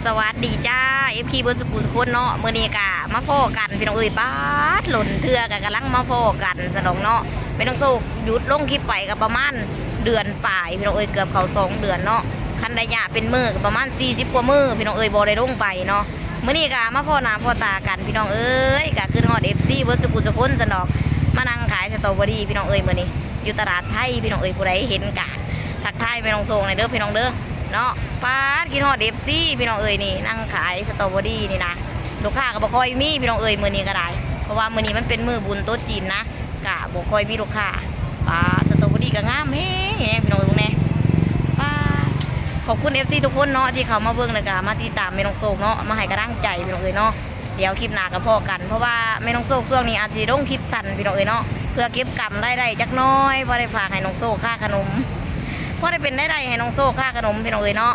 สวัสดีจ้าเอฟพีเบอร์สกุลคนเนาะเมื่อนี้กะมาพ่อกันพี่น้องเอ้ยป้าดหล่นเถื่อกะกำลังมาพ่อกันสนองเนาะไม่ต้องโศกหยุดลงคลิปไปกับประมาณเดือนป่ายพี่น้องเอ้ยเกือบเขา2 เดือนเนาะคันระยะเป็นมือกับประมาณ40 กว่ามือพี่น้องเอ้ยบอได้ลงไปเนาะเมื่อนี้กะมาพ่อหน้าพ่อตากันพี่น้องเอ้ยกะขึ้นฮอดFCเบอร์สกุลคนสนองมานั่งขายสตรอเบอรี่พี่น้องเอ้ยมื่อนี้อยู่ตลาดไทยพี่น้องเอ้ยผู้ใดเห็นกะทักทายไม่ต้องโศกในเด้อพี่น้องเด้อเนาะป้ากินฮอดFCพี่น้องเอ้ยนี่นั่งขายสตรอเบอรี่นี่นะลูกค้าก็บ่ค่อยมีพี่น้องเอ้ยมื้อนี้ก็ได้เพราะว่ามื้อนี้มันเป็นมื้อบุญโต๊ะจีนนะกะบ่ค่อยมีลูกค้าป้าสตรอเบอรี่ก็งามแฮะพี่น้องตรงนี้ป้าขอบคุณ FC ทุกคนเนาะที่เขามาเบิ่งแล้วก็มาติดตามแม่น้องโศกเนาะมาให้กำลังใจพี่น้องเอ้ยเนาะเดี๋ยวคลิปหน้าก็พอกันเพราะว่าแม่น้องโศกช่วงนี้อาจสิลงคลิปสั้นพี่น้องเอ้ยเนาะเพื่อเก็บกำได้จักหน้อยพอได้ฝากให้น้องโศกค่าขนมพอได้เป็นได้ให้น้องโซ่ค่าขนมพี่น้องเอ้ยเนาะ